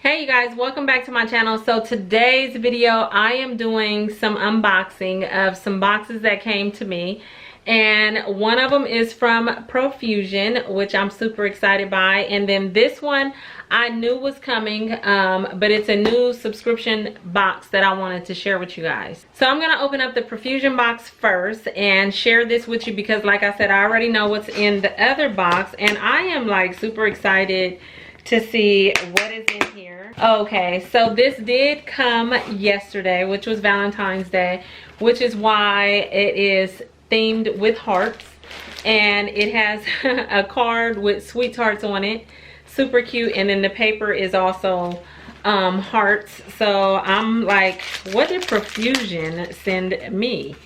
Hey you guys, welcome back to my channel. So today's video I am doing some unboxing of some boxes that came to me, and one of them is from Profusion, which I'm super excited by, and then this one I knew was coming, but it's a new subscription box that I wanted to share with you guys. So I'm gonna open up the Profusion box first and share this with you because like I said, I already know what's in the other box, and I am like super excited to see what is in here. Okay, so this did come yesterday, which was Valentine's Day, which is why it is themed with hearts, and it has a card with sweethearts on it, super cute, and then the paper is also hearts. So I'm like, what did Profusion send me?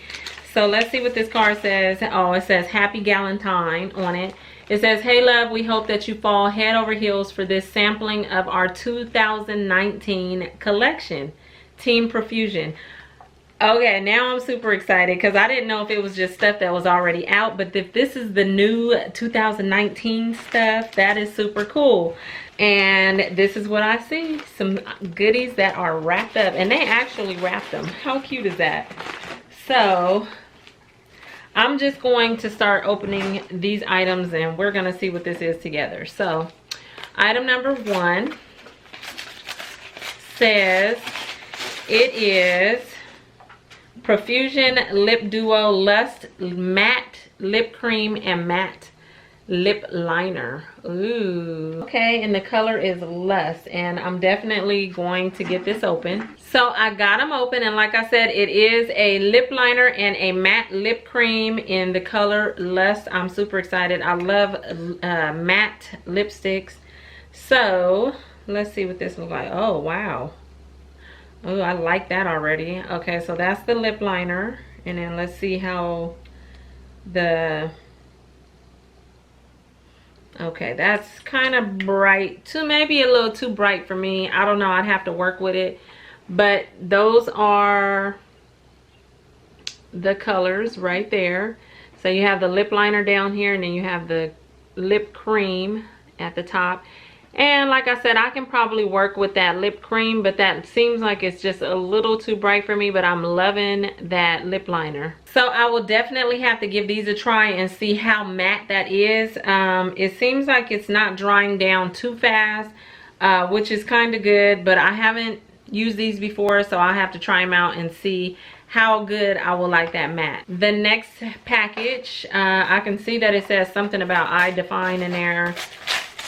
So let's see what this card says. Oh, it says Happy Galentine on it. It says, hey love, we hope that you fall head over heels for this sampling of our 2019 collection, Team Profusion. Okay, now I'm super excited because I didn't know if it was just stuff that was already out, but if this is the new 2019 stuff, that is super cool. And this is what I see, some goodies that are wrapped up, and they actually wrapped them. How cute is that? So I'm just going to start opening these items and we're going to see what this is together. So item number one says it is Profusion Lip Duo Lust Matte Lip Cream and Matte Lip Liner. Ooh. Okay, and the color is Lust, and I'm definitely going to get this open. So I got them open, and like I said, it is a lip liner and a matte lip cream in the color Lust. I'm super excited. I love matte lipsticks. So let's see what this looks like. Oh wow. Oh, I like that already. Okay, so that's the lip liner, and then let's see how the... Okay, that's kind of bright, too, maybe a little too bright for me. I don't know, I'd have to work with it. But those are the colors right there. So you have the lip liner down here, and then you have the lip cream at the top. And like I said, I can probably work with that lip cream, but that seems like it's just a little too bright for me, but I'm loving that lip liner. So I will definitely have to give these a try and see how matte that is. It seems like it's not drying down too fast, which is kind of good, but I haven't used these before, so I'll have to try them out and see how good I will like that matte. The next package, I can see that it says something about eye define in there.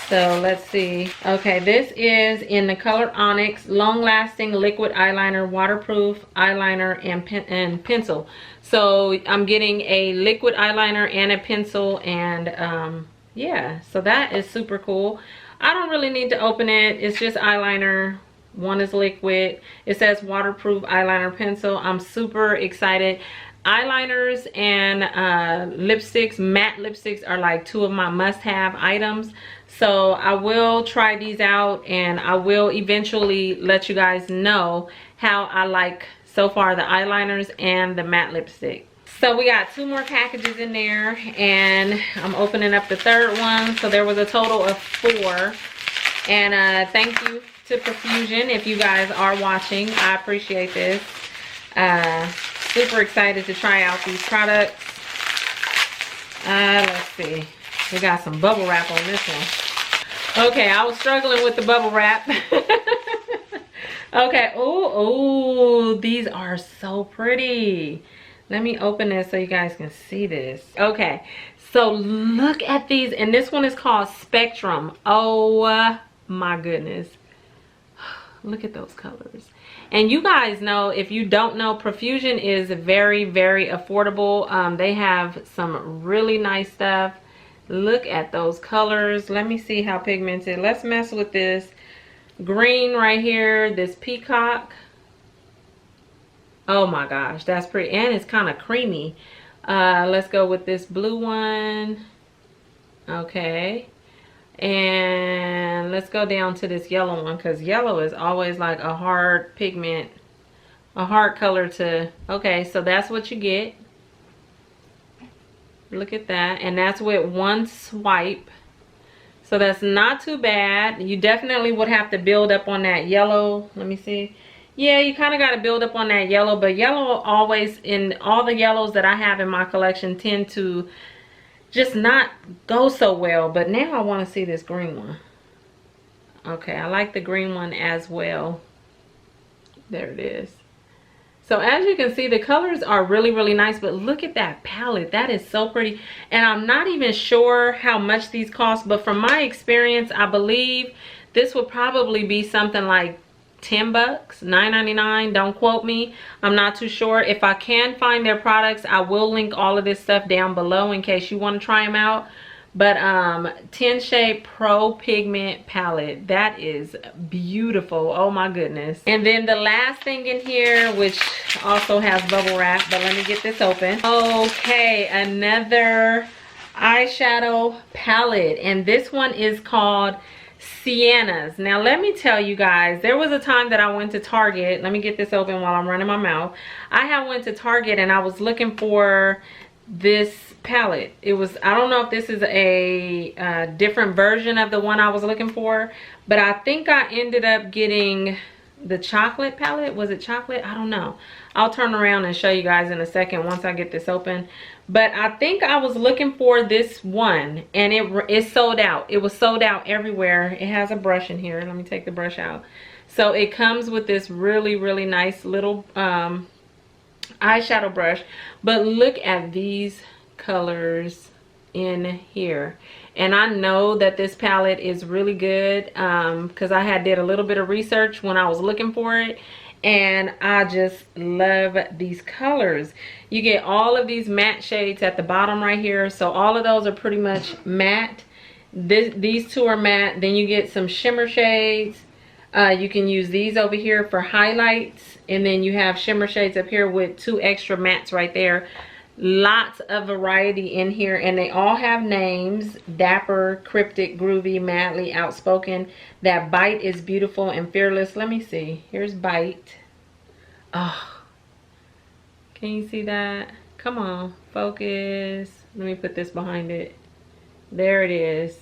So let's see. Okay, this is in the color Onyx, long lasting liquid eyeliner, waterproof eyeliner and pencil. So I'm getting a liquid eyeliner and a pencil, and yeah, so that is super cool. I don't really need to open it. It's just eyeliner. One is liquid. It says waterproof eyeliner pencil. I'm super excited. Eyeliners and lipsticks, matte lipsticks, are like two of my must-have items. So I will try these out, and I will eventually let you guys know how I like so far the eyeliners and the matte lipstick. So we got two more packages in there, and I'm opening up the third one. So there was a total of 4. And thank you to Profusion if you guys are watching. I appreciate this. Super excited to try out these products. Let's see. We got some bubble wrap on this one. Okay, I was struggling with the bubble wrap. Okay, oh, these are so pretty. Let me open this so you guys can see this. Okay, so look at these, and this one is called Spectrum. Oh my goodness. Look at those colors. And you guys know, if you don't know, Profusion is very, very affordable. They have some really nice stuff. Look at those colors. Let me see how pigmented. Let's mess with this green right here, this peacock. Oh my gosh, that's pretty, and it's kind of creamy. Let's go with this blue one. Okay, and let's go down to this yellow one, because yellow is always like a hard pigment, a hard color to... Okay, so that's what you get. Look at that, and that's with one swipe. So that's not too bad. You definitely would have to build up on that yellow. Let me see. Yeah, you kind of got to build up on that yellow, but yellow always, in all the yellows that I have in my collection, tend to just not go so well. But now I want to see this green one. Okay, I like the green one as well. There it is. So as you can see, the colors are really, really nice, but look at that palette. That is so pretty. And I'm not even sure how much these cost, but from my experience, I believe this would probably be something like 10 bucks, $9.99. Don't quote me. I'm not too sure. If I can find their products, I will link all of this stuff down below in case you want to try them out. But 10 Shade Pro Pigment Palette. That is beautiful. Oh my goodness. And then the last thing in here, which also has bubble wrap, but let me get this open. Okay, another eyeshadow palette. And this one is called Sienna's. Now let me tell you guys, there was a time that I went to Target. Let me get this open while I'm running my mouth. I went to Target and I was looking for this palette. It was, I don't know if this is a different version of the one I was looking for, but I think I ended up getting the chocolate palette. Was it chocolate? I don't know. I'll turn around and show you guys in a second once I get this open. But I think I was looking for this one and it sold out. It was sold out everywhere. It has a brush in here. Let me take the brush out. So it comes with this really, really nice little eyeshadow brush, but look at these colors in here. And I know that this palette is really good because I did a little bit of research when I was looking for it, and I just love these colors. You get all of these matte shades at the bottom right here, so all of those are pretty much matte. These two are matte. Then you get some shimmer shades. You can use these over here for highlights, and then you have shimmer shades up here with 2 extra mattes right there. Lots of variety in here, and they all have names: Dapper, Cryptic, Groovy, Madly, Outspoken. That Bite is Beautiful and Fearless. Let me see. Here's Bite. Oh, can you see that? Come on, focus. Let me put this behind it. There it is.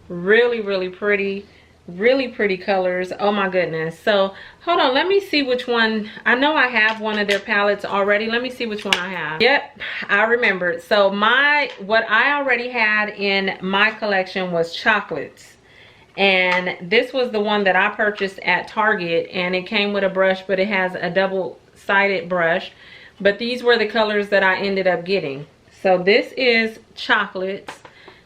Really, really pretty. Really pretty colors. Oh my goodness. So hold on, let me see which one. I know I have one of their palettes already. Let me see which one I have. Yep, I remembered. So what I already had in my collection was chocolates, and this was the one that I purchased at Target, and it came with a brush, but it has a double-sided brush. But these were the colors that I ended up getting. So this is chocolates.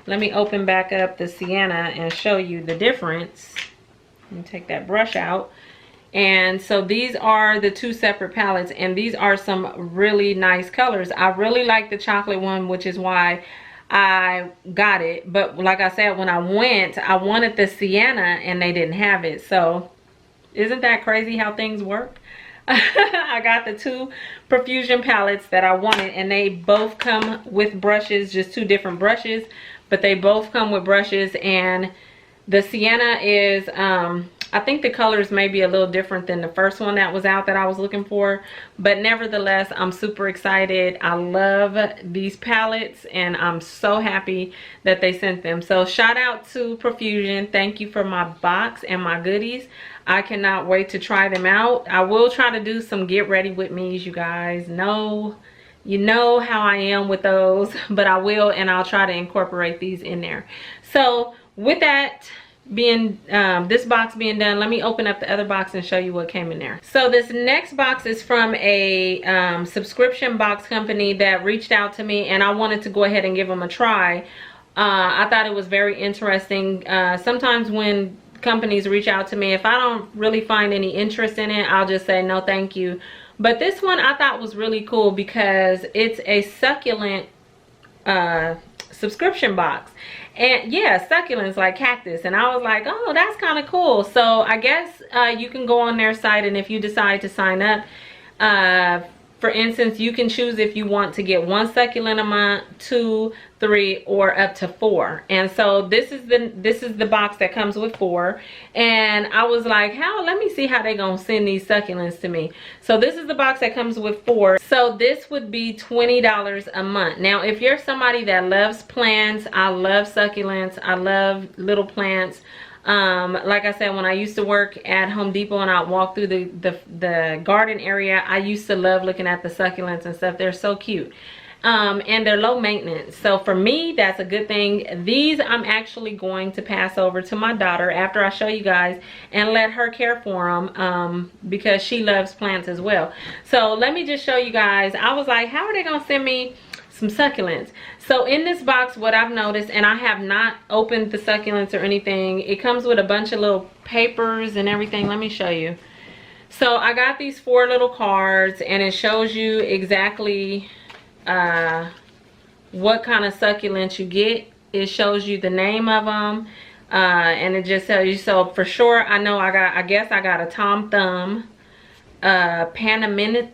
Let me open back up the Sienna and show you the difference. Let me take that brush out. And so these are the 2 separate palettes, and these are some really nice colors. I really like the chocolate one, which is why I got it. But like I said, when I went, I wanted the Sienna and they didn't have it. So isn't that crazy how things work? I got the 2 Profusion palettes that I wanted, and they both come with brushes, just 2 different brushes. But they both come with brushes, and the Sienna is, I think the colors may be a little different than the first one that was out that I was looking for. But nevertheless, I'm super excited. I love these palettes, and I'm so happy that they sent them. So shout out to Profusion. Thank you for my box and my goodies. I cannot wait to try them out. I will try to do some get ready with me's, you guys. No. You know how I am with those, but I will, and I'll try to incorporate these in there. So with that being, this box being done, let me open up the other box and show you what came in there. So this next box is from a subscription box company that reached out to me, and I wanted to go ahead and give them a try. I thought it was very interesting. Sometimes when companies reach out to me, if I don't really find any interest in it, I'll just say no thank you. But this one I thought was really cool because it's a Succulent subscription box. And yeah, Succulents like Cactus. And I was like, oh, that's kind of cool. So I guess you can go on their site, and if you decide to sign up For instance, you can choose if you want to get 1 succulent a month, 2, 3, or up to 4. And so this is the box that comes with 4. And I was like, let me see how they gonna send these succulents to me. So this is the box that comes with 4. So this would be $20 a month. Now if you're somebody that loves plants, I love succulents, I love little plants. Like I said, when I used to work at Home Depot and I'd walk through the garden area, I used to love looking at the succulents and stuff. They're so cute. And they're low maintenance. So for me, that's a good thing. These I'm actually going to pass over to my daughter after I show you guys and let her care for them, because she loves plants as well. So let me just show you guys. I was like, how are they gonna send me some succulents? So in this box, what I've noticed, and I have not opened the succulents or anything, it comes with a bunch of little papers and everything. Let me show you. So I got these 4 little cards, and it shows you exactly what kind of succulents you get. It shows you the name of them, and it just tells you. So for sure, I know I guess I got a Tom Thumb, Panamensis.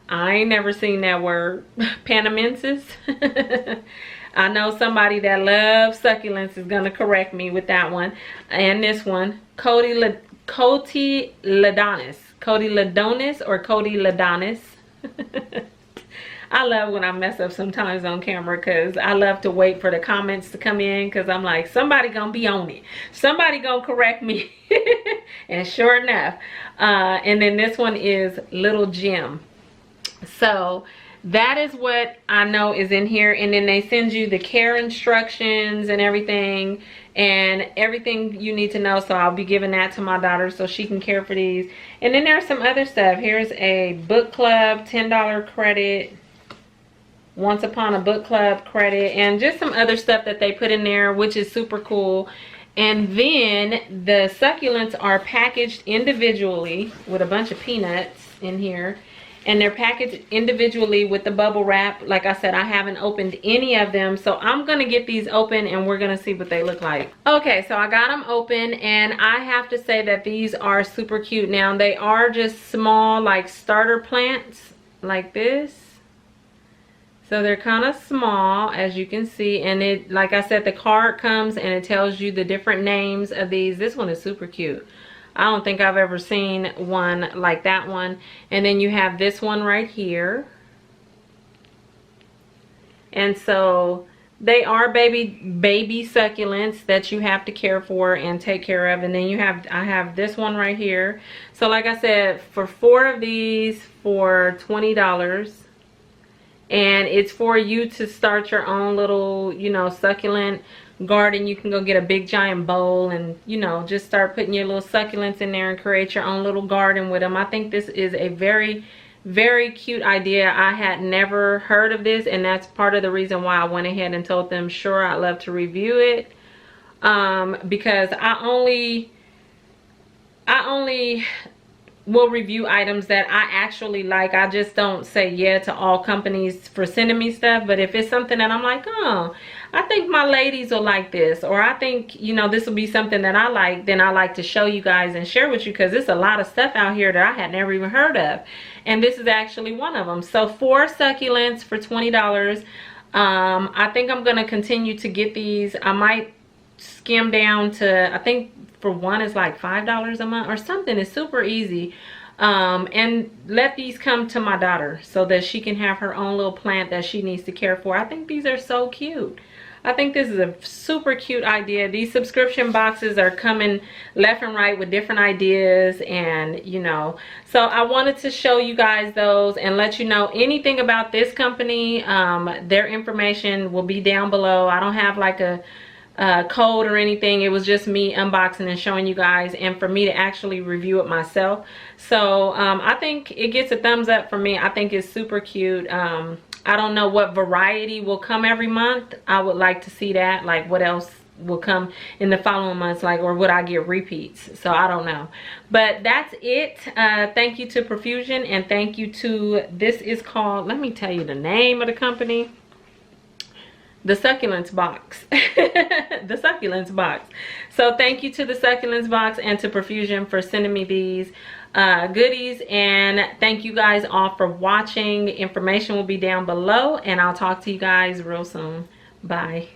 I ain't never seen that word, Panamensis. I know somebody that loves succulents is gonna correct me with that one. And this one, Cotyledonis or Cotyledonis. I love when I mess up sometimes on camera, because I love to wait for the comments to come in, because I'm like, somebody gonna be on it, somebody gonna correct me. And sure enough, and then this one is Little Jim. So that is what I know is in here. And then they send you the care instructions and everything you need to know. So I'll be giving that to my daughter so she can care for these. And then there's some other stuff. Here's a book club $10 credit, once upon a book club credit, and just some other stuff that they put in there, which is super cool. And then the succulents are packaged individually with a bunch of peanuts in here. And they're packaged individually with the bubble wrap. Like I said, I haven't opened any of them, so I'm gonna get these open and we're gonna see what they look like. Okay, so I got them open, and I have to say that these are super cute. Now they are just small, like starter plants like this. So they're kind of small, as you can see. And it, like I said, the card comes and it tells you the different names of these. This one is super cute. I don't think I've ever seen one like that one. And then you have this one right here. And so they are baby succulents that you have to care for and take care of. And then I have this one right here. So like I said, for 4 of these for $20. And it's for you to start your own little, you know, succulent garden. You can go get a big giant bowl and, you know, just start putting your little succulents in there and create your own little garden with them. I think this is a very, very cute idea. I had never heard of this, and that's part of the reason why I went ahead and told them, sure, I'd love to review it, because I only will review items that I actually like. I just don't say yeah to all companies for sending me stuff. But if it's something that I'm like, oh, I think my ladies will like this, or I think, you know, this will be something that I like, then I like to show you guys and share with you, because there's a lot of stuff out here that I had never even heard of, and this is actually one of them. So 4 succulents for $20. I think I'm gonna continue to get these. I might skim down to, I think for one is like $5 a month or something. It's super easy. And let these come to my daughter so that she can have her own little plant that she needs to care for. I think these are so cute. I think this is a super cute idea. These subscription boxes are coming left and right with different ideas, and you know, so I wanted to show you guys those and let you know anything about this company. Their information will be down below. I don't have like a code or anything. It was just me unboxing and showing you guys, and for me to actually review it myself. So I think it gets a thumbs up for me. I think it's super cute. I don't know what variety will come every month. I would like to see that, like what else will come in the following months, like, or would I get repeats? So I don't know, but that's it. Thank you to Profusion, and thank you to, this is called, let me tell you the name of the company. the Succulents box. The Succulents box. So thank you to the Succulents box and to Profusion for sending me these goodies, and thank you guys all for watching. Information will be down below, and I'll talk to you guys real soon. Bye.